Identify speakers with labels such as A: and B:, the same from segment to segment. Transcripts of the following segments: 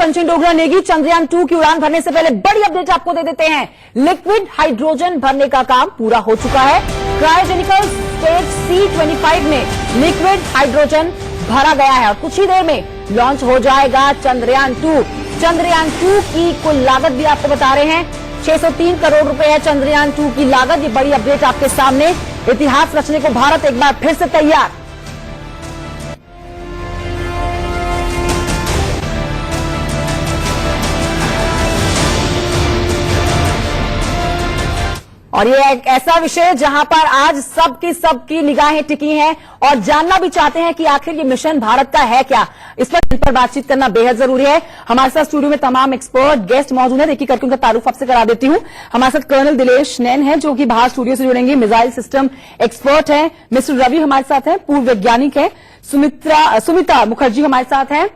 A: Punching Dogra Negi. Chandrayaan 2 की उड़ान भरने से पहले बड़ी अपडेट आपको दे देते हैं। लिक्विड हाइड्रोजन भरने का काम पूरा हो चुका है। क्रायोजेनिकल स्टेज C25 में लिक्विड हाइड्रोजन भरा गया है और कुछ ही देर में लॉन्च हो जाएगा चंद्रयान 2। चंद्रयान 2 की कुल लागत भी आपको बता रहे हैं, 603 करोड़ रुपए है चंद्रयान 2 की लागत। ये बड़ी अपडेट आपके सामने। इतिहास रचने को भारत एक बार फिर से तैयार। और ये एक ऐसा विषय जहां पर आज सबकी निगाहें टिकी हैं और जानना भी चाहते हैं कि आखिर ये मिशन भारत का है क्या। इस पर बातचीत करना बेहद जरूरी है। हमारे साथ स्टूडियो में तमाम एक्सपर्ट गेस्ट मौजूद हैं। देखिए करके उनका तारुफ आपसे करा देती हूं। हमारे साथ कर्नल दिलेश नैन है जो कि बाहर स्टूडियो से जुड़ेंगे, मिसाइल सिस्टम एक्सपर्ट हैं। मिस्टर रवि हमारे साथ हैं, पूर्व वैज्ञानिक है। सुमिता मुखर्जी हमारे साथ हैं।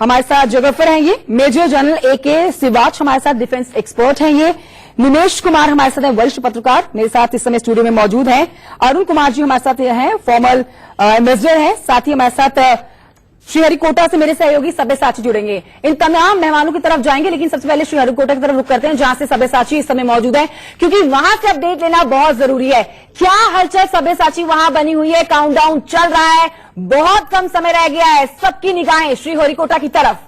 A: हमारे साथ जोग्राफर हैं ये मेजर जनरल AK सिवाच हमारे साथ डिफेंस एक्सपर्ट हैं ये। निमेश कुमार हमारे साथ हैं, वरिष्ठ पत्रकार, मेरे साथ इस समय स्टूडियो में मौजूद हैं। अरुण कुमार जी हमारे साथ हैं, फॉर्मल एम्बेसडर हैं। साथ ही हमारे साथ श्रीहरिकोटा से मेरे सहयोगी सब्यसाची जुड़ेंगे। इन तमाम मेहमानों की तरफ जाएंगे, लेकिन सबसे पहले श्रीहरिकोटा की तरफ रुख करते हैं जहां से सब्यसाची इस समय मौजूद है, क्योंकि वहां से अपडेट लेना बहुत जरूरी है। क्या हलचल सब्यसाची वहां बनी हुई है? काउंटडाउन चल रहा है, बहुत कम समय रह गया है, सबकी निगाहें श्रीहरिकोटा की तरफ।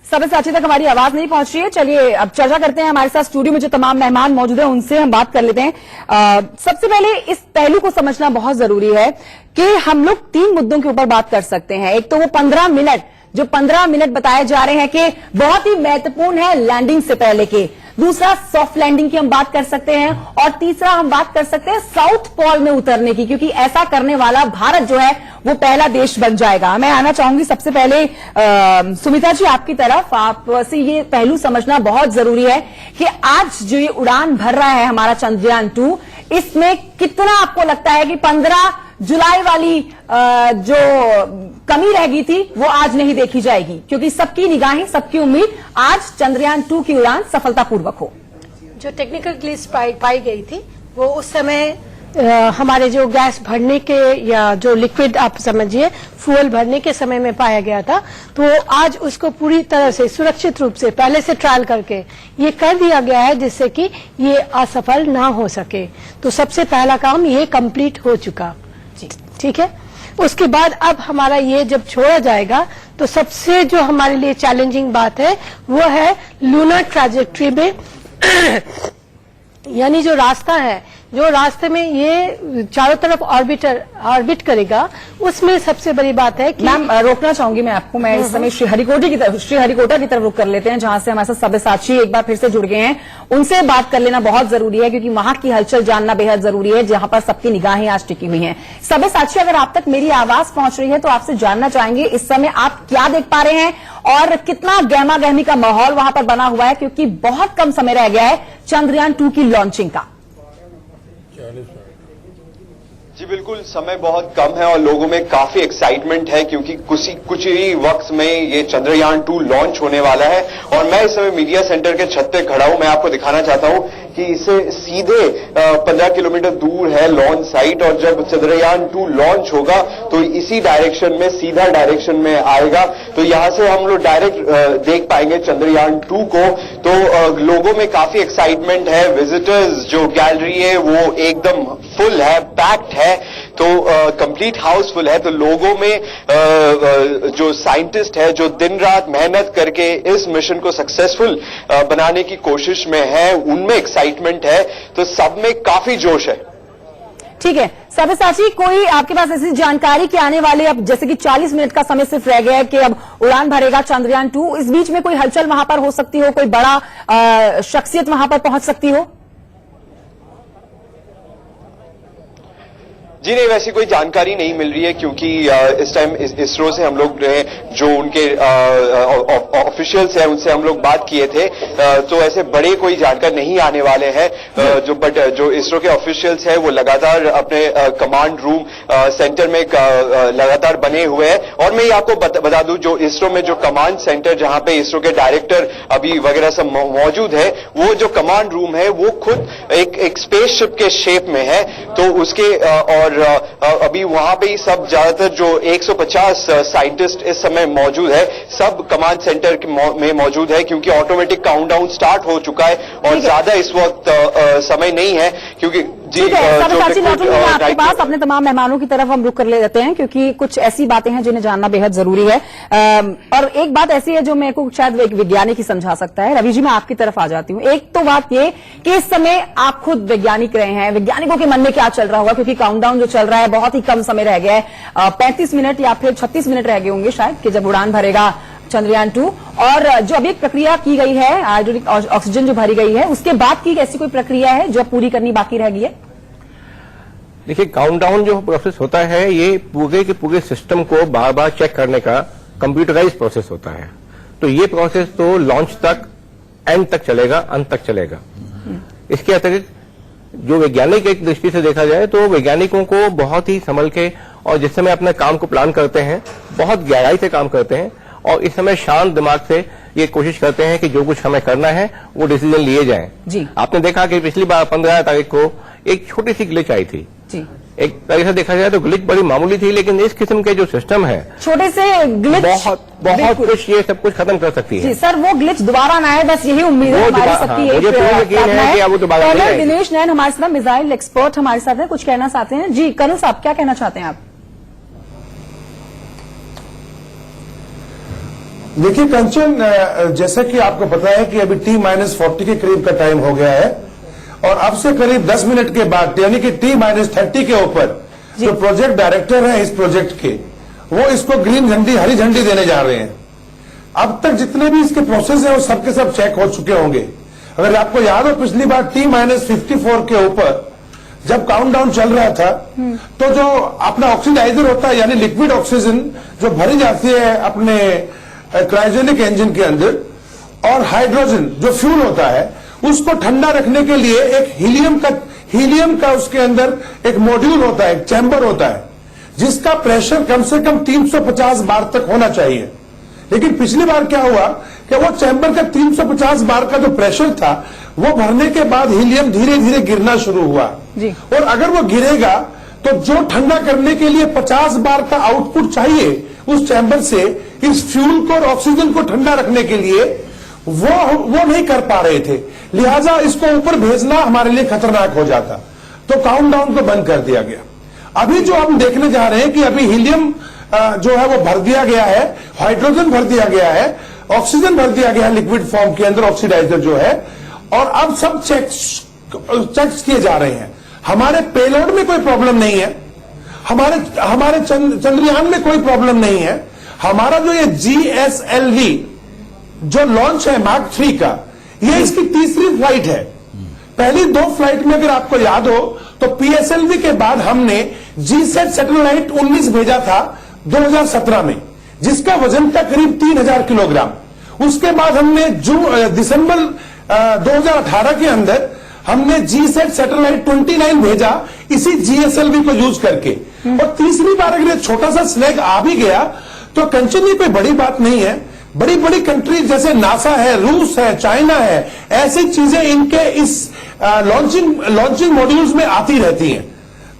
A: सब्यसाची तक हमारी आवाज नहीं पहुंच रही है। चलिए अब चर्चा करते हैं। हमारे साथ स्टूडियो में जो तमाम मेहमान मौजूद हैं उनसे हम बात कर लेते हैं। सबसे पहले इस पहलू को समझना बहुत जरूरी है कि हम लोग 3 मुद्दों के ऊपर बात कर सकते हैं। एक तो वो 15 मिनट जो 15 मिनट बताए जा रहे हैं कि बहुत ही महत्वपूर्ण है लैंडिंग से पहले के। दूसरा सॉफ्ट लैंडिंग की हम बात कर सकते हैं और तीसरा हम बात कर सकते हैं साउथ पोल में उतरने की, क्योंकि ऐसा करने वाला भारत जो है वो पहला देश बन जाएगा। मैं आना चाहूंगी सबसे पहले सुमिता जी आपकी तरफ। आपसे ये पहलू समझना बहुत जरूरी है कि आज जो ये उड़ान भर रहा है हमारा चंद्रयान 2, इसमें कितना आपको लगता है कि 15 जुलाई वाली जो कमी रह गई थी वो आज नहीं देखी जाएगी, क्योंकि सबकी निगाहें, सबकी उम्मीद आज चंद्रयान 2 की उड़ान सफलतापूर्वक हो।
B: जो टेक्निकल ग्लिच पाई गई थी वो उस समय हमारे जो गैस भरने के या जो लिक्विड आप समझिए फ्यूल भरने के समय में पाया गया था, तो आज उसको पूरी तरह से सुरक्षित रूप से पहले से ट्रायल करके ये कर दिया गया है जिससे कि ये असफल ना हो सके। तो सबसे पहला काम ये कंप्लीट हो चुका। ठीक है, उसके बाद अब हमारा ये जब छोड़ा जाएगा तो सबसे जो हमारे लिए चैलेंजिंग बात है वो है लूनर ट्रैजेक्टरी में यानी जो रास्ता है, जो रास्ते में ये चारों तरफ ऑर्बिट करेगा, उसमें सबसे बड़ी बात है कि
A: मैम रोकना चाहूंगी मैं आपको। मैं इस समय श्रीहरिकोटा की तरफ रुख कर लेते हैं जहां से हमारे साथ सब्यसाची एक बार फिर से जुड़ गए हैं। उनसे बात कर लेना बहुत जरूरी है क्योंकि वहां की हलचल जानना बेहद जरूरी है जहां पर सबकी निगाहें आज टिकी हुई हैं। सब्यसाची, अगर आप तक मेरी आवाज पहुंच रही है तो आपसे जानना चाहेंगे इस समय आप क्या देख पा रहे हैं और कितना गहमा गहमी का माहौल वहां पर बना हुआ है, क्योंकि बहुत कम समय रह गया है चंद्रयान 2 की लॉन्चिंग का।
C: जी बिल्कुल, समय बहुत कम है और लोगों में काफी एक्साइटमेंट है क्योंकि कुछ ही वक्त में ये चंद्रयान 2 लॉन्च होने वाला है। और मैं इस समय मीडिया सेंटर के छत पे खड़ा हूं। मैं आपको दिखाना चाहता हूं कि इसे सीधे 15 किलोमीटर दूर है लॉन्च साइट, और जब चंद्रयान 2 लॉन्च होगा तो इसी डायरेक्शन में, सीधा डायरेक्शन में आएगा। तो यहां से हम लोग डायरेक्ट देख पाएंगे चंद्रयान 2 को। तो लोगों में काफी एक्साइटमेंट है। विजिटर्स जो गैलरी है वो एकदम फुल है, पैक्ड है, तो कंप्लीट हाउसफुल है। तो लोगों में जो साइंटिस्ट है जो दिन रात मेहनत करके इस मिशन को सक्सेसफुल बनाने की कोशिश में है, उनमें एक्साइटमेंट है। तो सब में काफी जोश है।
A: ठीक है सब्यसाची, कोई आपके पास ऐसी जानकारी कि आने वाले अब जैसे कि 40 मिनट का समय सिर्फ रह गया है कि अब उड़ान भरेगा चंद्रयान 2, इस बीच में कोई हलचल वहां पर हो सकती हो, कोई बड़ा शख्सियत वहां पर पहुंच सकती हो?
C: जी नहीं, वैसी कोई जानकारी नहीं मिल रही है क्योंकि इस टाइम इसरो से हम लोग जो उनके ऑफिशियल्स हैं उनसे हम लोग बात किए थे, तो ऐसे बड़े कोई जानकार नहीं आने वाले हैं, जो इसरो के ऑफिशियल्स हैं वो लगातार अपने कमांड रूम सेंटर में लगातार बने हुए हैं। और मैं ये आपको बता दूं, जो इसरो में जो कमांड सेंटर जहां पे इसरो के डायरेक्टर अभी वगैरह सब मौजूद है, वो जो कमांड रूम है वो खुद एक स्पेसशिप के शेप में है। तो उसके और अभी वहां पे ही सब ज्यादातर जो 150 साइंटिस्ट इस समय मौजूद है, सब कमांड सेंटर में मौजूद है, क्योंकि ऑटोमेटिक काउंटडाउन स्टार्ट हो चुका है और ज्यादा इस वक्त समय नहीं है, क्योंकि
A: ठीक है साबित आपके पास अपने तमाम मेहमानों की तरफ हम रुक कर ले जाते हैं, क्योंकि कुछ ऐसी बातें हैं जिन्हें जानना बेहद जरूरी है। और एक बात ऐसी है जो मेरे को शायद एक वैज्ञानिक ही समझा सकता है। रवि जी, मैं आपकी तरफ आ जाती हूं। एक तो बात ये कि इस समय आप खुद वैज्ञानिक रहे हैं, वैज्ञानिकों के मन में क्या चल रहा होगा, क्योंकि काउंटडाउन जो चल रहा है बहुत ही कम समय रह गया है, 35 मिनट या फिर 36 मिनट रह गए होंगे शायद, कि जब उड़ान भरेगा चंद्रयान 2। और जो अभी एक प्रक्रिया की गई है, हाइड्रोजन ऑक्सीजन जो भरी गई है, उसके बाद की ऐसी कोई प्रक्रिया है जो पूरी करनी बाकी रह गई है?
D: देखिए, काउंटडाउन जो प्रोसेस होता है ये पूरे के पूरे सिस्टम को बार बार चेक करने का कंप्यूटराइज प्रोसेस होता है। तो ये प्रोसेस तो लॉन्च तक, एंड तक चलेगा, अंत तक चलेगा। इसके अतिरिक्त जो वैज्ञानिक एक दृष्टि से देखा जाए तो वैज्ञानिकों को बहुत ही संभल के और जिस समय अपने काम को प्लान करते हैं बहुत गहराई से काम करते हैं, और इस समय शांत दिमाग से ये कोशिश करते हैं कि जो कुछ हमें करना है वो डिसीजन लिए जाएं।
A: जी।
D: आपने देखा कि पिछली बार 15 तारीख को एक छोटी सी ग्लिच आई थी।
A: जी।
D: एक तरह से देखा जाए तो ग्लिच बड़ी मामूली थी, लेकिन इस किस्म के जो सिस्टम है,
A: छोटे से ग्लिच
D: बहुत कुछ ये सब कुछ खत्म कर सकती है।
A: जी सर, वो ग्लिच दोबारा ना आए, बस यही उम्मीद है हमारी सबकी।
D: मुझे पूरी यकीन है कि अब वो दोबारा नहीं आएगी।
A: दिनेश नैन हमारे साथ मिसाइल एक्सपर्ट हमारे साथ हैं, कुछ कहना चाहते हैं। जी कर्नल साहब, क्या कहना चाहते हैं आप?
E: देखिए कंचन, जैसा कि आपको पता है कि अभी T-40 के करीब का टाइम हो गया है, और अब से करीब 10 मिनट के बाद यानी कि T-30 के ऊपर जो प्रोजेक्ट डायरेक्टर हैं इस प्रोजेक्ट के, वो इसको ग्रीन झंडी, हरी झंडी देने जा रहे हैं। अब तक जितने भी इसके प्रोसेस हैं वो सबके सब चेक हो चुके होंगे। अगर आपको याद हो, पिछली बार T-54 के ऊपर जब काउंटडाउन चल रहा था तो जो अपना ऑक्सीडाइजर होता है यानी लिक्विड ऑक्सीजन जो भरी जाती है अपने क्रायोजेनिक इंजन के अंदर, और हाइड्रोजन जो फ्यूल होता है उसको ठंडा रखने के लिए एक हीलियम का उसके अंदर एक मॉड्यूल होता है, एक चैम्बर होता है, जिसका प्रेशर कम से कम 350 बार तक होना चाहिए। लेकिन पिछली बार क्या हुआ कि वो चैम्बर का 350 बार का जो प्रेशर था वो भरने के बाद हीलियम धीरे धीरे गिरना शुरू हुआ
A: जी।
E: और अगर वो गिरेगा तो जो ठंडा करने के लिए 50 बार का आउटपुट चाहिए उस चैम्बर से इस फ्यूल को और ऑक्सीजन को ठंडा रखने के लिए वो नहीं कर पा रहे थे, लिहाजा इसको ऊपर भेजना हमारे लिए खतरनाक हो जाता, तो काउंटडाउन को बंद कर दिया गया। अभी जो हम देखने जा रहे हैं कि अभी हीलियम जो है वो भर दिया गया है, हाइड्रोजन भर दिया गया है, ऑक्सीजन भर दिया गया है लिक्विड फॉर्म के अंदर, ऑक्सीडाइजर जो है, और अब सब चेक्स किए जा रहे हैं। हमारे पेलोड में कोई प्रॉब्लम नहीं है, हमारे चंद्रयान में कोई प्रॉब्लम नहीं है। हमारा जो ये GSLV जो लॉन्च है मार्क 3 का, ये इसकी तीसरी फ्लाइट है। पहली 2 फ्लाइट में अगर आपको याद हो तो PSLV के बाद हमने GSAT सैटेलाइट 19 भेजा था 2017 में, जिसका वजन था करीब 3000 किलोग्राम। उसके बाद हमने दिसंबर 2018 के अंदर हमने GSAT सैटेलाइट 29 भेजा इसी GSLV को यूज करके, और तीसरी बार अगर ये छोटा सा स्नैग आ भी गया तो कंचन ये कोई बड़ी बात नहीं है। बड़ी बड़ी कंट्रीज जैसे नासा है, रूस है, चाइना है, ऐसी चीजें इनके इस लॉन्चिंग मॉड्यूल्स में आती रहती हैं।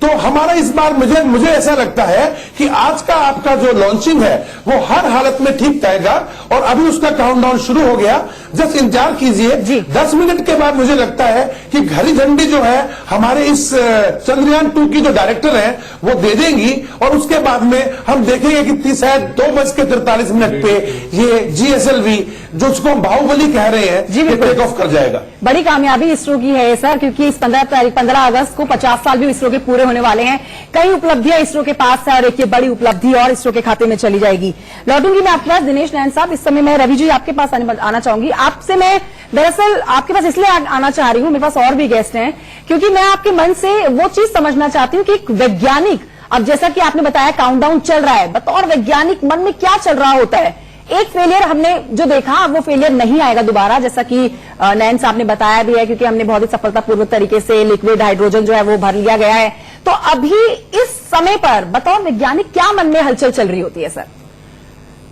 E: तो हमारा इस बार मुझे ऐसा लगता है कि आज का आपका जो लॉन्चिंग है वो हर हालत में ठीक जाएगा, और अभी उसका काउंटडाउन शुरू हो गया, जस्ट इंतजार कीजिए। 10 मिनट के बाद मुझे लगता है कि हरी झंडी जो है हमारे इस चंद्रयान 2 की जो डायरेक्टर है वो दे देंगी, और उसके बाद में हम देखेंगे कि शायद 2:43 पे ये GSLV जो उसको हम बाहुबली कह रहे हैं ये टेक ऑफ कर जाएगा।
A: बड़ी कामयाबी इसरो की है सर, क्योंकि इस 15 अगस्त को 50 साल भी इसरो के पूरे होने वाले हैं। कई उपलब्धियां इसरो के पास है और एक ये बड़ी उपलब्धि और इसरो के खाते में चली जाएगी। लौटूंगी मैं आपके पास दिनेश नैन साहब। इस समय मैं रवि जी आपके पास आना चाहूंगी। आपसे मैं दरअसल आपके पास इसलिए आना चाह रही हूं, मेरे पास और भी गेस्ट हैं, क्योंकि मैं आपके मन से वो चीज समझना चाहती हूं कि एक वैज्ञानिक, अब जैसा कि आपने बताया काउंटडाउन चल रहा है, बतौर वैज्ञानिक मन में क्या चल रहा होता है? एक फेलियर हमने जो देखा वो फेलियर नहीं आएगा दोबारा, जैसा कि नयन साहब ने बताया भी है, क्योंकि हमने बहुत ही सफलतापूर्वक तरीके से लिक्विड हाइड्रोजन जो है वो भर लिया गया है। तो अभी इस समय पर बतौर वैज्ञानिक क्या मन में हलचल चल रही होती है सर?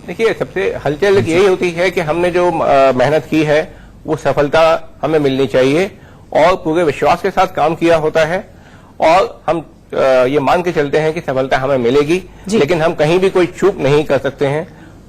D: देखिए, सबसे हलचल यही होती है कि हमने जो मेहनत की है वो सफलता हमें मिलनी चाहिए और पूरे विश्वास के साथ काम किया होता है और हम ये मान के चलते हैं कि सफलता हमें मिलेगी, लेकिन हम कहीं भी कोई चूक नहीं कर सकते हैं।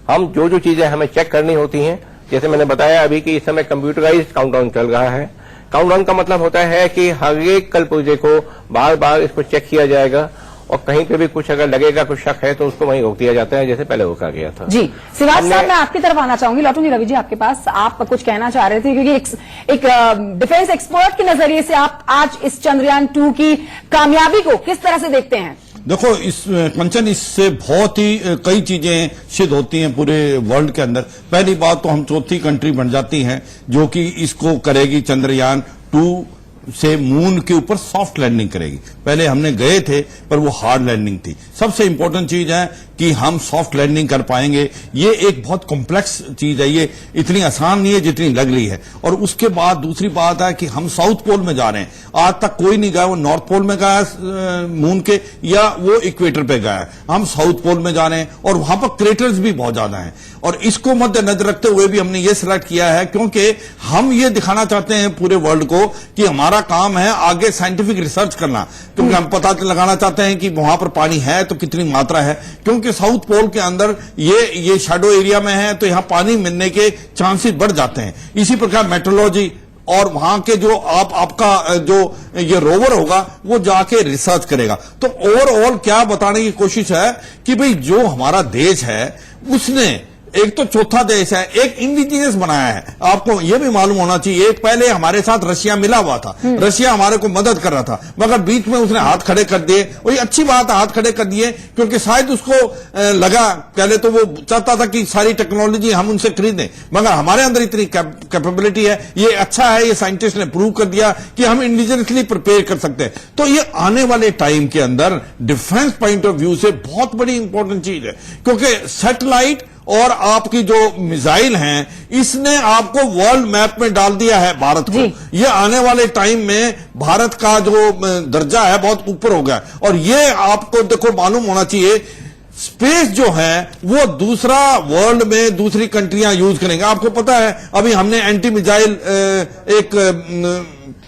D: हम जो चीजें हमें चेक करनी होती हैं, जैसे मैंने बताया अभी कि इस समय कंप्यूटराइज्ड काउंटडाउन चल रहा है। काउंटडाउन का मतलब होता है कि हर एक कल पुर्जे को बार बार इसको चेक किया जाएगा और कहीं पे भी कुछ अगर लगेगा, कुछ शक है तो उसको वहीं रोक दिया जाता है, जैसे पहले रोका गया था।
A: जी शिवाज साहब, मैं आपकी तरफ आना चाहूंगी। लौटूंगी रवि जी आपके पास। आप कुछ कहना चाह रहे थे, क्योंकि एक डिफेंस एक्सपर्ट के नजरिए से आप आज इस चंद्रयान 2 की कामयाबी को किस तरह से देखते हैं?
F: देखो, इस कंचन, इससे बहुत ही कई चीजें सिद्ध होती हैं पूरे वर्ल्ड के अंदर। पहली बात तो हम चौथी कंट्री बन जाती हैं जो कि इसको करेगी, चंद्रयान 2 से मून के ऊपर सॉफ्ट लैंडिंग करेगी। पहले हमने गए थे पर वो हार्ड लैंडिंग थी। सबसे इंपॉर्टेंट चीज है कि हम सॉफ्ट लैंडिंग कर पाएंगे। ये एक बहुत कॉम्प्लेक्स चीज है, ये इतनी आसान नहीं है जितनी लग रही है। और उसके बाद दूसरी बात है कि हम साउथ पोल में जा रहे हैं। आज तक कोई नहीं गया, वो नॉर्थ पोल में गया मून के, या वो इक्वेटर पे गया है। हम साउथ पोल में जा रहे हैं और वहां पर क्रेटर्स भी बहुत ज्यादा हैं। और इसको मद्देनजर रखते हुए भी हमने ये सिलेक्ट किया है, क्योंकि हम ये दिखाना चाहते हैं पूरे वर्ल्ड को कि हमारा काम है आगे साइंटिफिक रिसर्च करना, क्योंकि हम पता लगाना चाहते हैं कि वहां पर पानी है तो कितनी मात्रा है। क्योंकि साउथ पोल के अंदर ये शैडो एरिया में है तो यहां पानी मिलने के चांसेस बढ़ जाते हैं। इसी प्रकार मेट्रोलॉजी और वहां के जो आपका जो ये रोवर होगा वो जाके रिसर्च करेगा। तो ओवरऑल क्या बताने की कोशिश है कि भाई जो हमारा देश है उसने एक तो चौथा देश है, एक इंडिजिनियस बनाया है। आपको यह भी मालूम होना चाहिए, एक पहले हमारे साथ रशिया मिला हुआ था, रशिया हमारे को मदद कर रहा था, मगर बीच में उसने हाथ खड़े कर दिए। वही अच्छी बात है, हाथ खड़े कर दिए, क्योंकि शायद उसको लगा, पहले तो वो चाहता था कि सारी टेक्नोलॉजी हम उनसे खरीदें, मगर हमारे अंदर इतनी कैपेबिलिटी है। ये अच्छा है, ये साइंटिस्ट ने प्रूव कर दिया कि हम इंडिजिनियसली प्रिपेयर कर सकते हैं। तो ये आने वाले टाइम के अंदर डिफेंस पॉइंट ऑफ व्यू से बहुत बड़ी इंपॉर्टेंट चीज है, क्योंकि सैटेलाइट और आपकी जो मिसाइल हैं, इसने आपको वर्ल्ड मैप में डाल दिया है भारत को। ये आने वाले टाइम में भारत का जो दर्जा है बहुत ऊपर हो गया। और ये आपको देखो मालूम होना चाहिए, स्पेस जो है वो दूसरा वर्ल्ड में दूसरी कंट्रियां यूज करेंगे। आपको पता है अभी हमने एंटी मिसाइल एक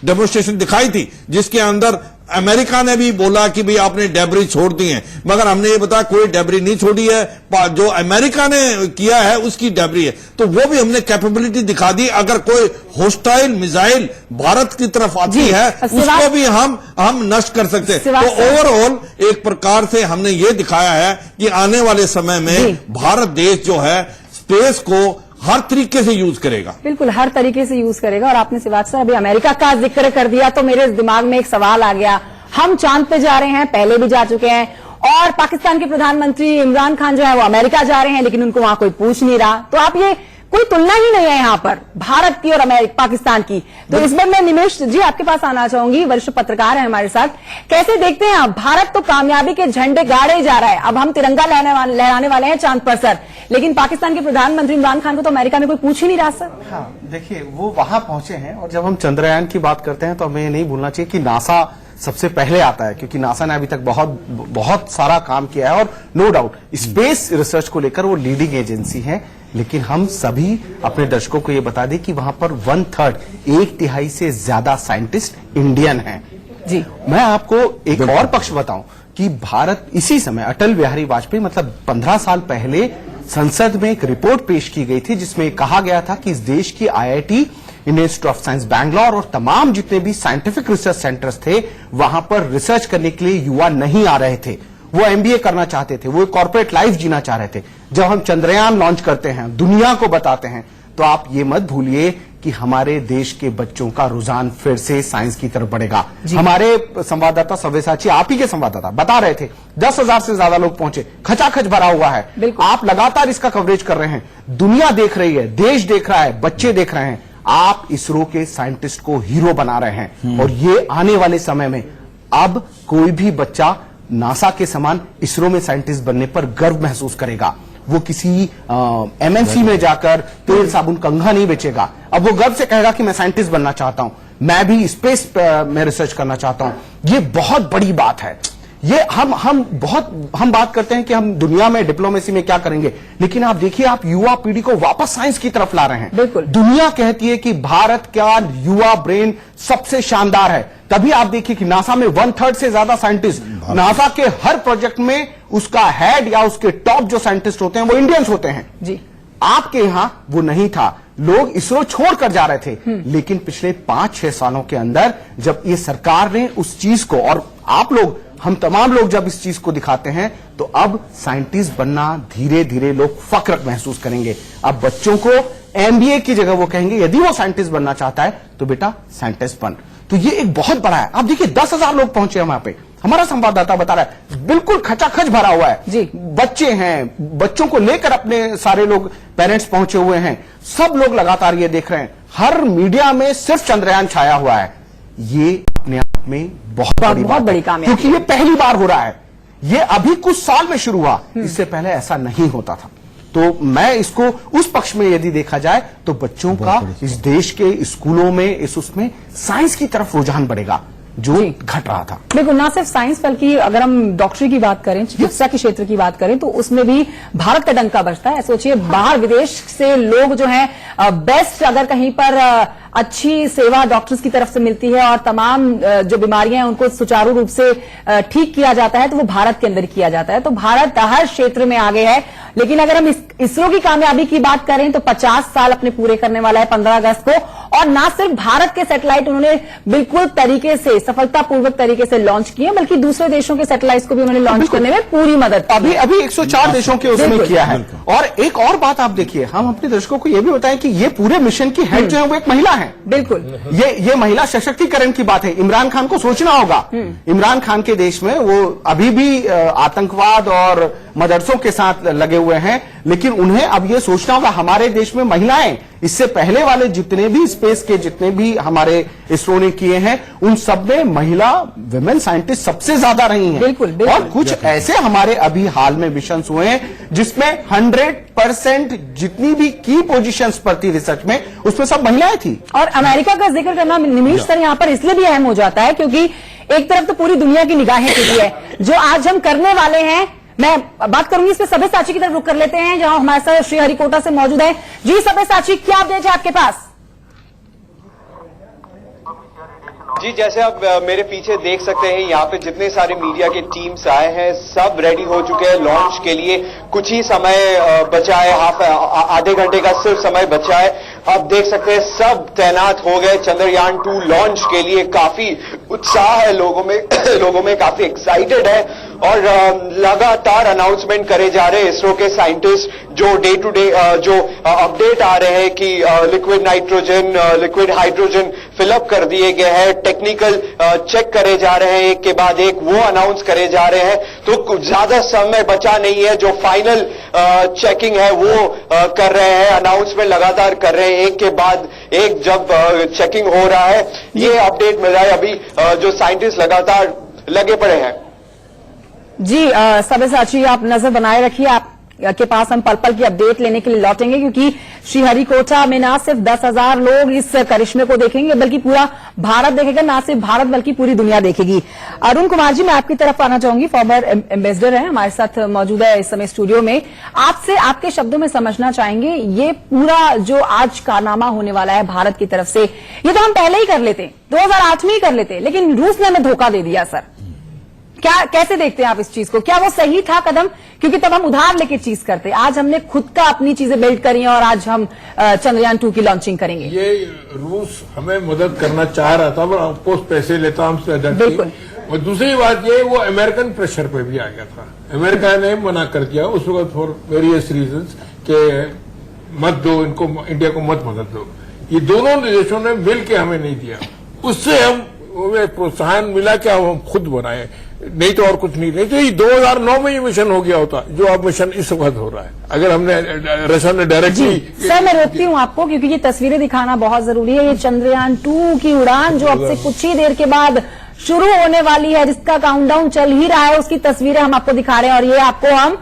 F: डेमोन्स्ट्रेशन दिखाई थी, जिसके अंदर अमेरिका ने भी बोला कि भाई आपने डेब्री छोड़ दी है, मगर हमने ये बताया कोई डेब्री नहीं छोड़ी है, जो अमेरिका ने किया है उसकी डेब्री है। तो वो भी हमने कैपेबिलिटी दिखा दी। अगर कोई होस्टाइल मिसाइल भारत की तरफ आती है उसको भी हम नष्ट कर सकते हैं। तो ओवरऑल एक प्रकार से हमने ये दिखाया है कि आने वाले समय में भारत देश जो है स्पेस को हर तरीके से यूज करेगा।
A: बिल्कुल हर तरीके से यूज करेगा। और आपने शिवाज साहब अभी अमेरिका का जिक्र कर दिया तो मेरे दिमाग में एक सवाल आ गया। हम चांद पे जा रहे हैं, पहले भी जा चुके हैं, और पाकिस्तान के प्रधानमंत्री इमरान खान जो है वो अमेरिका जा रहे हैं, लेकिन उनको वहां कोई पूछ नहीं रहा। तो आप ये कोई तुलना ही नहीं है यहाँ पर भारत की और पाकिस्तान की। तो इस बार मैं निमेश जी आपके पास आना चाहूंगी, वरिष्ठ पत्रकार हैं हमारे साथ। कैसे देखते हैं आप, भारत तो कामयाबी के झंडे गाड़े जा रहा है, अब हम तिरंगा लहराने वाले हैं चांद पर सर, लेकिन पाकिस्तान के प्रधानमंत्री इमरान खान को तो अमेरिका में कोई पूछ ही नहीं रहा सर।
G: हाँ, देखिए वो वहां पहुंचे हैं। और जब हम चंद्रयान की बात करते हैं तो हमें नहीं भूलना चाहिए कि नासा सबसे पहले आता है, क्योंकि नासा ने अभी तक बहुत सारा काम किया है और नो डाउट स्पेस रिसर्च को लेकर वो लीडिंग एजेंसी है। लेकिन हम सभी अपने दर्शकों को ये बता दें कि वहां पर 1/3 एक तिहाई से ज्यादा साइंटिस्ट इंडियन हैं।
A: जी,
G: मैं आपको एक और पक्ष बताऊं कि भारत इसी समय अटल बिहारी वाजपेयी मतलब 15 साल पहले संसद में एक रिपोर्ट पेश की गई थी, जिसमें कहा गया था कि इस देश की IIT, Indian institute of science Bangalore और तमाम जितने भी साइंटिफिक रिसर्च सेंटर्स थे वहां पर रिसर्च करने के लिए युवा नहीं आ रहे थे। वो MBA करना चाहते थे, वो कॉर्पोरेट लाइफ जीना चाह रहे थे। जब हम चंद्रयान लॉन्च करते हैं, दुनिया को बताते हैं, तो आप ये मत भूलिए कि हमारे देश के बच्चों का रुझान फिर से साइंस की तरफ बढ़ेगा। हमारे संवाददाता सव्यसाची, आप ही के संवाददाता बता रहे थे 10,000 से ज्यादा लोग पहुंचे, खचाखच भरा हुआ है। आप लगातार इसका कवरेज कर रहे हैं, दुनिया देख रही है, देश देख रहा है, बच्चे देख रहे हैं। आप इसरो के साइंटिस्ट को हीरो बना रहे हैं और ये आने वाले समय में अब कोई भी बच्चा नासा के समान इसरो में साइंटिस्ट बनने पर गर्व महसूस करेगा। वो किसी MNC में जाकर तेल साबुन कंघा नहीं बेचेगा। अब वो गर्व से कहेगा कि मैं साइंटिस्ट बनना चाहता हूं, मैं भी स्पेस में रिसर्च करना चाहता हूं। ये बहुत बड़ी बात है। ये हम बात करते हैं कि हम दुनिया में डिप्लोमेसी में क्या करेंगे, लेकिन आप देखिए, आप युवा पीढ़ी को वापस साइंस की तरफ ला रहे हैं।
A: बिल्कुल।
G: दुनिया कहती है कि भारत का युवा ब्रेन सबसे शानदार है, तभी आप देखिए कि नासा में 1/3 से ज्यादा साइंटिस्ट, नासा के हर प्रोजेक्ट में उसका हेड या उसके टॉप जो साइंटिस्ट होते हैं वो इंडियंस होते हैं
A: जी।
G: आपके यहां वो नहीं था, लोग इसरो छोड़कर जा रहे थे। लेकिन पिछले 5-6 सालों के अंदर जब ये सरकार ने उस चीज को, और आप लोग, हम तमाम लोग जब इस चीज को दिखाते हैं, तो अब साइंटिस्ट बनना धीरे धीरे लोग फक्र महसूस करेंगे। अब बच्चों को MBA की जगह वो कहेंगे यदि वो साइंटिस्ट बनना चाहता है तो बेटा साइंटिस्ट बन। तो ये एक बहुत बड़ा है। आप देखिए 10,000 लोग पहुंचे हैं वहां पे, हमारा संवाददाता बता रहा है, बिल्कुल खचाखच भरा हुआ है
A: जी। बच्चे
G: हैं, बच्चों को लेकर अपने सारे लोग, पेरेंट्स पहुंचे हुए हैं, सब लोग लगातार ये देख रहे हैं। हर मीडिया में सिर्फ चंद्रयान छाया हुआ है। ये अपने आप में बहुत बड़ी कामयाबी, क्योंकि ये पहली बार हो रहा है। ये अभी कुछ साल में शुरू हुआ, इससे पहले ऐसा नहीं होता था। तो मैं इसको उस पक्ष में यदि देखा जाए तो बच्चों का इस देश के स्कूलों में, इस उसमें साइंस की तरफ रुझान बढ़ेगा जो घट रहा था।
A: बिल्कुल, ना सिर्फ साइंस बल्कि अगर हम डॉक्टरी की बात करें, चिकित्सा के क्षेत्र की बात करें, तो उसमें भी भारत का डंका बजता है। सोचिए, बाहर विदेश से लोग जो हैं बेस्ट, अगर कहीं पर अच्छी सेवा डॉक्टर्स की तरफ से मिलती है और तमाम जो बीमारियां हैं उनको सुचारू रूप से ठीक किया जाता है, तो वो भारत के अंदर किया जाता है। तो भारत हर क्षेत्र में आगे है। लेकिन अगर हम इसरो की कामयाबी की बात करें तो 50 साल अपने पूरे करने वाला है 15 अगस्त को, और ना सिर्फ भारत के सैटेलाइट उन्होंने बिल्कुल तरीके से, सफलतापूर्वक तरीके से लॉन्च किए, बल्कि दूसरे देशों के सैटेलाइट्स को भी उन्होंने लॉन्च करने में पूरी मदद की।
G: अभी 104 देशों के उसमें किया है। और एक और बात आप देखिए, हम अपने दर्शकों को यह भी बताएं कि ये पूरे मिशन की हेड जो है वो एक महिला है।
A: बिल्कुल,
G: ये महिला सशक्तिकरण की बात है। इमरान खान को सोचना होगा, इमरान खान के देश में वो अभी भी आतंकवाद और मदरसों के साथ लगे हुए हैं, लेकिन उन्हें अब ये सोचना होगा हमारे देश में महिलाएं, इससे पहले वाले जितने भी स्पेस के जितने भी हमारे इसरो ने किए हैं, उन सब में महिला विमेन साइंटिस्ट सबसे ज्यादा रही हैं।
A: बिल्कुल, बिल्कुल।
G: और कुछ ऐसे हमारे अभी हाल में मिशन हुए हैं जिसमें 100% जितनी भी की पोजीशंस पर थी रिसर्च में, उसमें सब महिलाएं थी।
A: और अमेरिका का जिक्र करना निमिष सर यहाँ पर इसलिए भी अहम हो जाता है क्योंकि एक तरफ तो पूरी दुनिया की निगाहें टिकी है। जो आज हम करने वाले हैं, मैं बात करूंगी इस पे सब्यसाची की तरफ रुख कर लेते हैं, जहां हमारे साथ श्रीहरिकोटा से मौजूद है। जी सब्यसाची, क्या अपडेट है आपके पास?
C: जी, जैसे आप मेरे पीछे देख सकते हैं, यहाँ पे जितने सारे मीडिया के टीम्स आए हैं, सब रेडी हो चुके हैं लॉन्च के लिए। कुछ ही समय बचा है, आधे घंटे का सिर्फ समय बचा है। अब देख सकते हैं सब तैनात हो गए चंद्रयान 2 लॉन्च के लिए। काफी उत्साह है लोगों में काफी एक्साइटेड है, और लगातार अनाउंसमेंट करे जा रहे हैं इसरो के साइंटिस्ट। जो डे टू डे जो अपडेट आ रहे हैं कि liquid nitrogen, liquid hydrogen fill up कर दिए गए हैं, टेक्निकल चेक करे जा रहे हैं, एक के बाद एक वो अनाउंस करे जा रहे हैं। तो कुछ ज्यादा समय बचा नहीं है, जो फाइनल चेकिंग है वो कर रहे हैं, अनाउंसमेंट लगातार कर रहे हैं, एक के बाद एक जब चेकिंग हो रहा है। ये अपडेट मिल रहा है अभी, जो साइंटिस्ट लगातार लगे पड़े हैं।
A: जी सब्यसाची, आप नजर बनाए रखिए, आपके पास हम पल पल की अपडेट लेने के लिए लौटेंगे, क्योंकि श्रीहरिकोटा में ना सिर्फ 10,000 लोग इस करिश्मे को देखेंगे, बल्कि पूरा भारत देखेगा। ना सिर्फ भारत बल्कि पूरी दुनिया देखेगी। अरुण कुमार जी, मैं आपकी तरफ आना चाहूंगी, फॉर्मर एम्बेसडर हैं, हमारे साथ मौजूद है इस समय स्टूडियो में। आपसे आपके शब्दों में समझना चाहेंगे, ये पूरा जो आज कारनामा होने वाला है भारत की तरफ से, ये तो हम पहले ही कर लेते, 2008 में ही कर लेते, लेकिन रूस ने हमें धोखा दे दिया। सर, क्या कैसे देखते हैं आप इस चीज को? क्या वो सही था कदम? क्योंकि तब हम उधार लेके चीज करते, आज हमने खुद का अपनी चीजें बिल्ड करी हैं और आज हम चंद्रयान 2 की लॉन्चिंग करेंगे।
H: ये रूस हमें मदद करना चाह रहा था, पर ऑफकोर्स पैसे लेता हमसे।
A: बिल्कुल।
H: और दूसरी बात ये, वो अमेरिकन प्रेशर पे भी आ गया था। अमेरिका ने मना कर दिया उस वक्त फॉर वेरियस रीजंस के मत दो इनको, इंडिया को मत मदद दो। ये दोनों देशों ने मिल के हमें नहीं दिया, उससे हम प्रोत्साहन मिला कि हम खुद बनाए, नहीं तो और कुछ नहीं तो ये 2009 में ये मिशन हो गया होता, जो अब मिशन इस वक्त हो रहा है, अगर हमने रशिया ने डायरेक्टली।
A: सर, मैं रोकती हूँ आपको क्योंकि ये तस्वीरें दिखाना बहुत जरूरी है। ये चंद्रयान 2 की उड़ान जो अब से कुछ ही देर के बाद शुरू होने वाली है, जिसका काउंटडाउन चल ही रहा है, उसकी तस्वीरें हम आपको दिखा रहे हैं। और ये आपको हम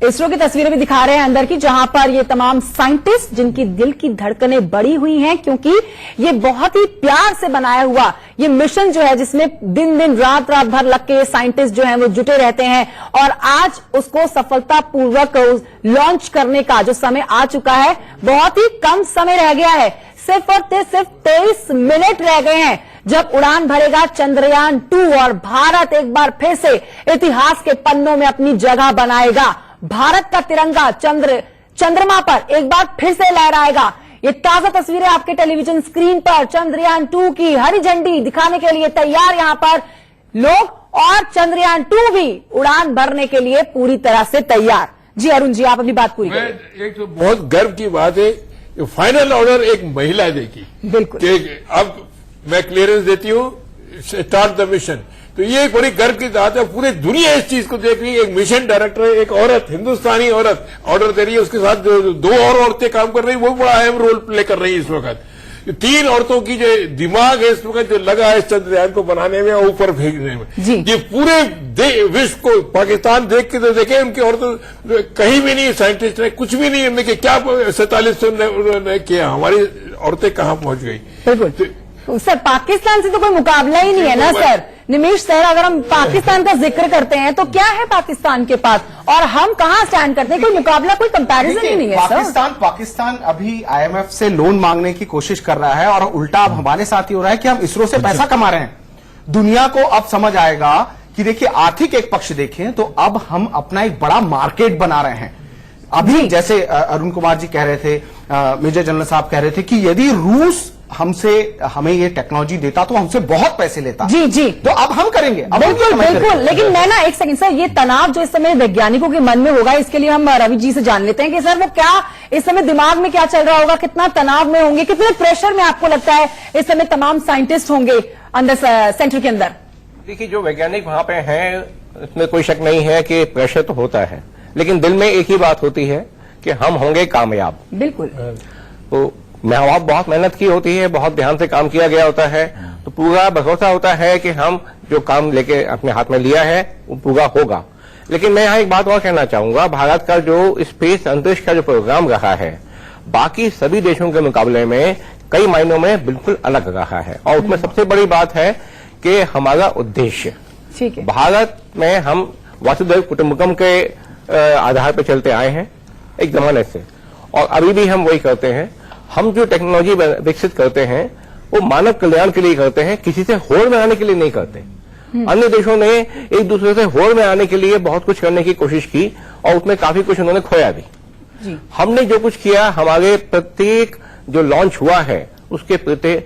A: इसरो की तस्वीरें भी दिखा रहे हैं अंदर की, जहां पर ये तमाम साइंटिस्ट जिनकी दिल की धड़कनें बढ़ी हुई हैं, क्योंकि ये बहुत ही प्यार से बनाया हुआ ये मिशन जो है, जिसमें दिन दिन रात रात भर लग के साइंटिस्ट जो हैं वो जुटे रहते हैं, और आज उसको सफलतापूर्वक लॉन्च करने का जो समय आ चुका है, बहुत ही कम समय रह गया है, सिर्फ और सिर्फ 23 मिनट रह गए हैं जब उड़ान भरेगा चंद्रयान 2 और भारत एक बार फिर से इतिहास के पन्नों में अपनी जगह बनाएगा। भारत का तिरंगा चंद्रमा पर एक बार फिर से लहराएगा। ये ताजा तस्वीरें आपके टेलीविजन स्क्रीन पर चंद्रयान 2 की हरी झंडी दिखाने के लिए तैयार यहां पर लोग, और चंद्रयान 2 भी उड़ान भरने के लिए पूरी तरह से तैयार। जी अरुण जी, आप अपनी बात पूरी करें।
H: एक तो बहुत गर्व की बात है, फाइनल ऑर्डर एक महिला देगी।
A: बिल्कुल।
H: अब मैं क्लियरेंस देती हूँ, स्टार्ट द मिशन। तो ये एक बड़ी गर्व की बात है, पूरी दुनिया इस चीज को देख रही है। एक मिशन डायरेक्टर, एक औरत, हिंदुस्तानी औरत ऑर्डर दे रही है, उसके साथ जो 2 और औरतें काम कर रही है, वो बड़ा अहम रोल प्ले कर रही है इस वक्त। 3 औरतों की जो दिमाग है इस वक्त जो लगा है इस चंद्रयान को बनाने में और ऊपर भेजने में, ये पूरे विश्व को, पाकिस्तान देख के तो देखे, उनकी औरतों कहीं भी नहीं, साइंटिस्ट ने कुछ भी नहीं, उन्होंने क्या 4700 ने किया, हमारी औरतें कहां पहुंच गई।
A: बिल्कुल सर, पाकिस्तान से तो कोई मुकाबला ही नहीं है ना सर। निमेश सर, अगर हम पाकिस्तान का जिक्र करते हैं तो क्या है पाकिस्तान के पास, और हम कहां स्टैंड करते हैं? कोई मुकाबला, कोई कंपैरिजन ही नहीं है सर।
G: पाकिस्तान अभी IMF से लोन मांगने की कोशिश कर रहा है, और उल्टा अब हमारे साथ ही हो रहा है कि हम इसरो से पैसा कमा रहे हैं। दुनिया को अब समझ आएगा कि देखिए, आर्थिक एक पक्ष देखें तो अब हम अपना एक बड़ा मार्केट बना रहे हैं। अभी जैसे अरुण कुमार जी कह रहे थे, मेजर जनरल साहब कह रहे थे कि यदि रूस हमें ये टेक्नोलॉजी देता तो हमसे बहुत पैसे लेता।
A: जी जी,
G: तो अब हम करेंगे।
A: बिल्कुल बिल्कुल। लेकिन मैं ना एक सेकंड सर, ये तनाव जो इस समय वैज्ञानिकों के मन में होगा, इसके लिए हम रवि जी से जान लेते हैं कि सर वो क्या इस समय दिमाग में क्या चल रहा होगा, कितना तनाव में होंगे, कितने प्रेशर में आपको लगता है इस समय तमाम साइंटिस्ट होंगे अंदर सेंटर के अंदर?
D: देखिए, जो वैज्ञानिक वहां पे हैं इसमें कोई शक नहीं है कि प्रेशर तो होता है, लेकिन दिल में एक ही बात होती है कि हम होंगे कामयाब।
A: बिल्कुल।
D: तो बहुत मेहनत की होती है, बहुत ध्यान से काम किया गया होता है, तो पूरा भरोसा होता है कि हम जो काम लेके अपने हाथ में लिया है वो पूरा होगा। लेकिन मैं यहाँ एक बात और कहना चाहूंगा, भारत का जो स्पेस अंतरिक्ष का जो प्रोग्राम रहा है बाकी सभी देशों के मुकाबले में कई मायनों में बिल्कुल अलग रहा है, और उसमें सबसे बड़ी बात है कि हमारा उद्देश्य।
A: ठीक है।
D: भारत में हम वसुधैव कुटुंबकम के आधार पर चलते आए हैं एक जमाने से, और अभी भी हम वही करते हैं। हम जो टेक्नोलॉजी विकसित करते हैं वो मानव कल्याण के लिए करते हैं, किसी से होड़ में आने के लिए नहीं करते। अन्य देशों ने एक दूसरे से होड़ में आने के लिए बहुत कुछ करने की कोशिश की, और उसमें काफी कुछ उन्होंने खोया भी। हमने जो कुछ किया, हमारे प्रत्येक जो लॉन्च हुआ है उसके प्रति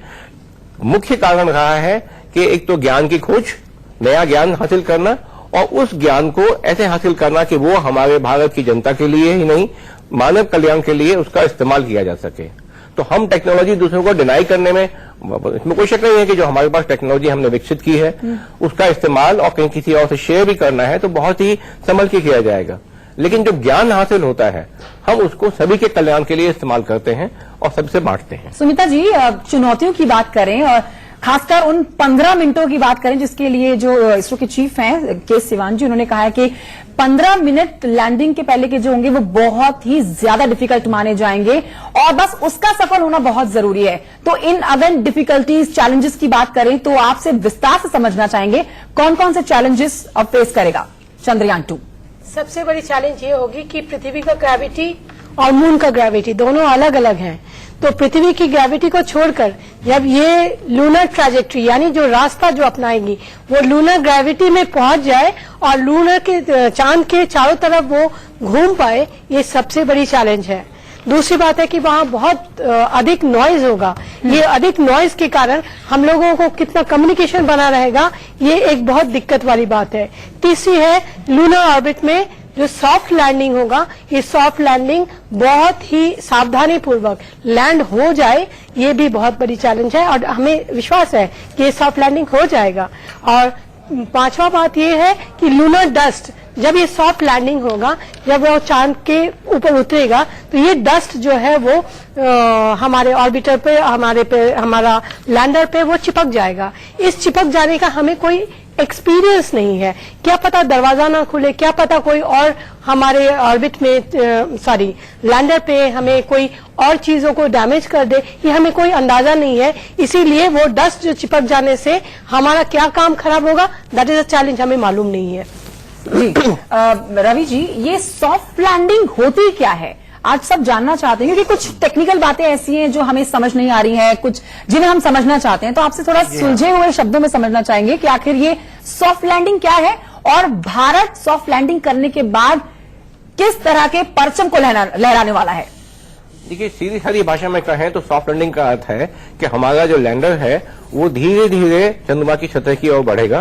D: मुख्य कारण रहा है कि एक तो ज्ञान की खोज, नया ज्ञान हासिल करना, और उस ज्ञान को ऐसे हासिल करना कि वो हमारे भारत की जनता के लिए ही नहीं, मानव कल्याण के लिए उसका इस्तेमाल किया जा सके। तो हम टेक्नोलॉजी दूसरों को डिनाई करने में, इसमें कोई शक नहीं है कि जो हमारे पास टेक्नोलॉजी हमने विकसित की है उसका इस्तेमाल और कहीं किसी और से शेयर भी करना है तो बहुत ही संभल के किया जाएगा। लेकिन जो ज्ञान हासिल होता है हम उसको सभी के कल्याण के लिए इस्तेमाल करते हैं और सबसे बांटते हैं।
A: सुमिता जी, चुनौतियों की बात करें और खासकर उन 15 मिनटों की बात करें जिसके लिए जो इसरो के चीफ हैं के सिवान जी, उन्होंने कहा है कि 15 मिनट लैंडिंग के पहले के जो होंगे वो बहुत ही ज्यादा डिफिकल्ट माने जाएंगे और बस उसका सफल होना बहुत जरूरी है। तो इन अगर डिफिकल्टीज, चैलेंजेस की बात करें तो आपसे विस्तार से समझना चाहेंगे कौन कौन से चैलेंजेस अब फेस करेगा चंद्रयान 2?
B: सबसे बड़ी चैलेंज ये होगी कि पृथ्वी का ग्रेविटी और मून का ग्रेविटी दोनों अलग अलग हैं। तो पृथ्वी की ग्रेविटी को छोड़कर जब ये लूनर ट्रैजेक्टरी यानी जो रास्ता जो अपनाएंगी वो लूनर ग्रेविटी में पहुंच जाए और लूनर के चांद के चारों तरफ वो घूम पाए, ये सबसे बड़ी चैलेंज है। दूसरी बात है कि वहां बहुत अधिक नॉइज होगा। ये अधिक नॉइज के कारण हम लोगों को कितना कम्युनिकेशन बना रहेगा, ये एक बहुत दिक्कत वाली बात है। तीसरी है लूनर ऑर्बिट में जो सॉफ्ट लैंडिंग होगा, ये सॉफ्ट लैंडिंग बहुत ही सावधानी पूर्वक लैंड हो जाए, ये भी बहुत बड़ी चैलेंज है और हमें विश्वास है कि ये सॉफ्ट लैंडिंग हो जाएगा। और पांचवा बात ये है कि लूनर डस्ट, जब ये सॉफ्ट लैंडिंग होगा, जब वो चांद के ऊपर उतरेगा तो ये डस्ट जो है वो हमारे ऑर्बिटर पे, हमारा लैंडर पे वो चिपक जाएगा। इस चिपक जाने का हमें कोई एक्सपीरियंस नहीं है। क्या पता दरवाजा ना खुले, क्या पता कोई और हमारे ऑर्बिट में लैंडर पे हमें कोई और चीजों को डैमेज कर दे, ये हमें कोई अंदाजा नहीं है। इसीलिए वो डस्ट जो चिपक जाने से हमारा क्या काम खराब होगा, दैट इज अ चैलेंज, हमें मालूम नहीं है।
A: जी रवि जी, ये सॉफ्ट लैंडिंग होती क्या है, आज सब जानना चाहते हैं, क्योंकि कुछ टेक्निकल बातें ऐसी हैं जो हमें समझ नहीं आ रही हैं, कुछ जिन्हें हम समझना चाहते हैं, तो आपसे थोड़ा सुलझे हुए शब्दों में समझना चाहेंगे कि आखिर ये सॉफ्ट लैंडिंग क्या है और भारत सॉफ्ट लैंडिंग करने के बाद किस तरह के परचम को लहराने वाला है।
D: देखिए, सीधी सादी भाषा में कहें तो सॉफ्ट लैंडिंग का अर्थ है कि हमारा जो लैंडर है वो धीरे धीरे चंद्रमा की सतह की ओर बढ़ेगा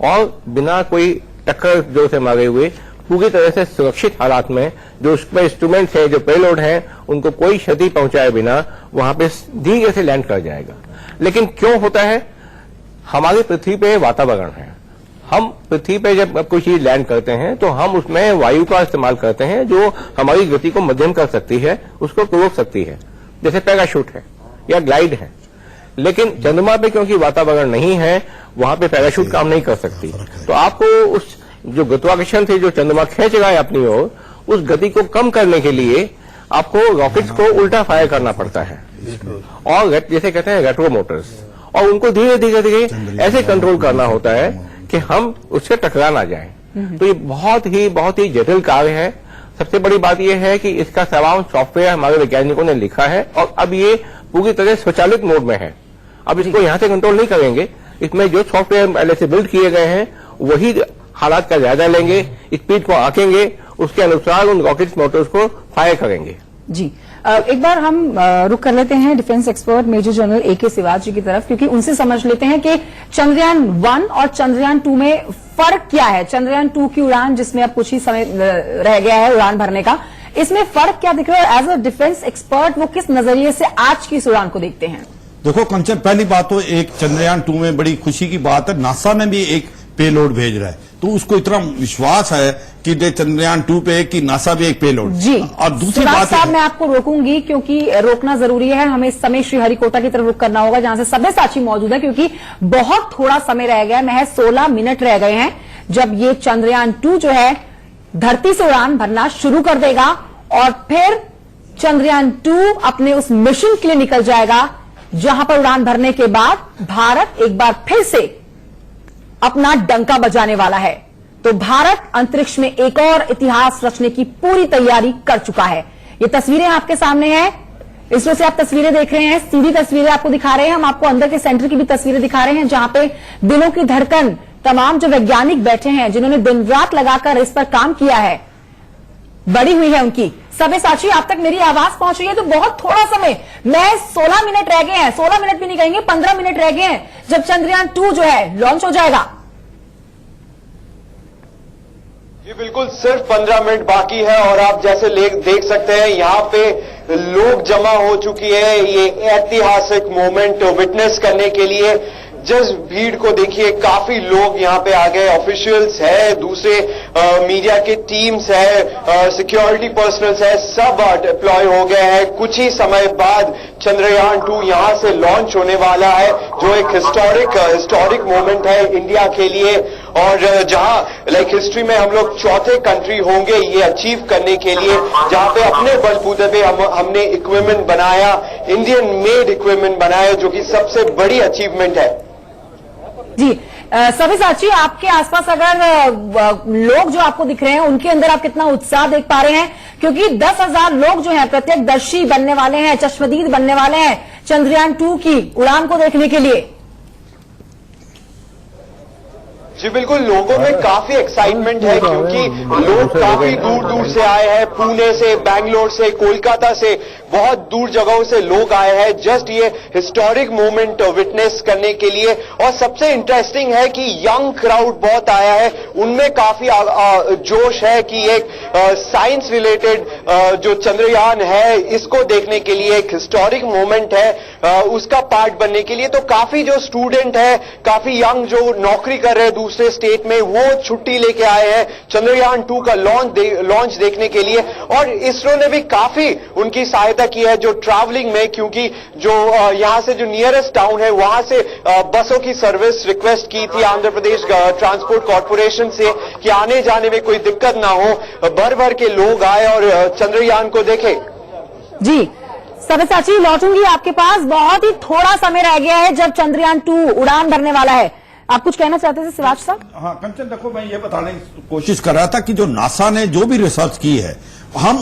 D: और बिना कोई टक्कर जोर से मारे हुए पूरी तरह से सुरक्षित हालात में जो उसमें इंस्ट्रूमेंट्स है, जो पेलोड है, उनको कोई क्षति पहुंचाए बिना वहां पे धीरे से लैंड कर जाएगा। लेकिन क्यों होता है? हमारी पृथ्वी पे वातावरण है, हम पृथ्वी पे जब कोई चीज लैंड करते हैं तो हम उसमें वायु का इस्तेमाल करते हैं जो हमारी गति को मध्यम कर सकती है, उसको रोक सकती है, जैसे पैराशूट है या ग्लाइड है। लेकिन चंद्रमा पे क्योंकि वातावरण नहीं है, वहां पे पैराशूट काम नहीं कर सकती, तो आपको उस जो गुरुत्वाकर्षण से जो चंद्रमा खींच रहा है अपनी ओर, उस गति को कम करने के लिए आपको रॉकेट्स को उल्टा फायर करना पड़ता है और जैसे कहते हैं रेट्रो मोटर्स, और उनको धीरे धीरे धीरे ऐसे कंट्रोल करना होता है कि हम उससे टकरा ना जाएं। तो ये बहुत ही जटिल कार्य है। सबसे बड़ी बात यह है कि इसका सारा सॉफ्टवेयर हमारे वैज्ञानिकों ने लिखा है और अब ये पूरी तरह स्वचालित मोड में है। अब इसको यहां से कंट्रोल नहीं करेंगे, इसमें जो सॉफ्टवेयर पहले से बिल्ड किए गए हैं वही हालात का जायजा लेंगे, स्पीड को आंकेंगे, उसके अनुसार उन रॉकेट मोटर्स को फायर करेंगे।
A: जी एक बार हम रुक कर लेते हैं defence expert major general AK Siwach ji की तरफ, क्योंकि उनसे समझ लेते हैं कि चंद्रयान 1 और चंद्रयान 2 में फर्क क्या है। चंद्रयान 2 की उड़ान, जिसमें अब कुछ ही समय रह गया है उड़ान भरने का, इसमें फर्क क्या दिख रहा है? एज अ डिफेंस एक्सपर्ट वो किस नजरिए से आज की इस उड़ान को देखते हैं?
F: देखो कंचन, पहली बात तो एक चंद्रयान 2 में बड़ी खुशी की बात है, नासा में भी एक पेलोड भेज रहा है, तो उसको इतना विश्वास है कि चंद्रयान 2 पे कि नासा भी एक पेलोड।
A: जी,
F: और दूसरी बात
A: साहब मैं आपको रोकूंगी क्योंकि रोकना जरूरी है, हमें इस समय श्रीहरिकोटा की तरफ रुख करना होगा जहां से सब्यसाची मौजूद है, क्योंकि बहुत थोड़ा समय रह गया है, महज 16 मिनट रह गए हैं जब ये चंद्रयान 2 जो है धरती से उड़ान भरना शुरू कर देगा और फिर चंद्रयान 2 अपने उस मिशन के लिए निकल जाएगा जहां पर उड़ान भरने के बाद भारत एक बार फिर से अपना डंका बजाने वाला है। तो भारत अंतरिक्ष में एक और इतिहास रचने की पूरी तैयारी कर चुका है। ये तस्वीरें आपके सामने हैं, इसरो से आप तस्वीरें देख रहे हैं, सीधी तस्वीरें आपको दिखा रहे हैं, हम आपको अंदर के सेंटर की भी तस्वीरें दिखा रहे हैं जहां पे दिलों की धड़कन तमाम जो वैज्ञानिक बैठे हैं, जिन्होंने दिन रात लगाकर इस पर काम किया है, बड़ी हुई है उनकी। सब्यसाची, आप तक मेरी आवाज पहुंच रही है? तो बहुत थोड़ा समय, मैं 16 मिनट रह गए हैं, 16 मिनट भी नहीं कहेंगे, 15 मिनट रह गए हैं जब चंद्रयान 2 जो है लॉन्च हो जाएगा।
C: जी बिल्कुल, सिर्फ 15 मिनट बाकी है और आप जैसे देख सकते हैं यहाँ पे लोग जमा हो चुकी है ये ऐतिहासिक मोमेंट विटनेस करने के लिए। जिस भीड़ को देखिए, काफी लोग यहाँ पे आ गए, ऑफिशियल्स है, दूसरे मीडिया के टीम्स है, सिक्योरिटी पर्सनल्स है, सब डिप्लॉय हो गए हैं। कुछ ही समय बाद चंद्रयान 2 यहाँ से लॉन्च होने वाला है, जो एक हिस्टोरिक मोमेंट है इंडिया के लिए, और जहां हिस्ट्री में हम लोग चौथे कंट्री होंगे ये अचीव करने के लिए, जहां पे अपने बलबूते पे हमने इक्विपमेंट बनाया, इंडियन मेड इक्विपमेंट बनाया, जो कि सबसे बड़ी अचीवमेंट है।
A: जी सब्यसाची, आपके आसपास अगर लोग जो आपको दिख रहे हैं उनके अंदर आप कितना उत्साह देख पा रहे हैं? क्योंकि 10,000 लोग जो हैं प्रत्यक्षदर्शी बनने वाले हैं, चश्मदीद बनने वाले हैं चंद्रयान 2 की उड़ान को देखने के लिए।
C: जी बिल्कुल, लोगों में काफी एक्साइटमेंट है क्योंकि लोग काफी दूर दूर से आए हैं, पुणे से, बैंगलोर से, कोलकाता से, बहुत दूर जगहों से लोग आए हैं जस्ट ये हिस्टोरिक मोमेंट विटनेस करने के लिए। और सबसे इंटरेस्टिंग है कि यंग क्राउड बहुत आया है, उनमें काफी जोश है कि एक साइंस रिलेटेड जो चंद्रयान है इसको देखने के लिए, एक हिस्टोरिक मोमेंट है उसका पार्ट बनने के लिए। तो काफी जो स्टूडेंट है, काफी यंग जो नौकरी कर रहे हैं दूसरे स्टेट में, वो छुट्टी लेके आए हैं चंद्रयान 2 का लॉन्च देखने के लिए। और इसरो ने भी काफी उनकी सहायता की है जो ट्रैवलिंग में, क्योंकि जो यहां से जो नियरेस्ट टाउन है वहां से बसों की सर्विस रिक्वेस्ट की थी आंध्र प्रदेश ट्रांसपोर्ट कॉर्पोरेशन से कि आने जाने में कोई दिक्कत ना हो, भर भर के लोग आए और चंद्रयान को देखे।
A: जी सब्यसाची, लौटूंगी आपके पास, बहुत ही थोड़ा समय रह गया है जब चंद्रयान 2 उड़ान भरने वाला है। आप कुछ कहना चाहते थे शिवाज साहब?
F: हाँ कंचन, देखो मैं ये बताने की कोशिश कर रहा था कि जो नासा ने जो भी रिसर्च की है, हम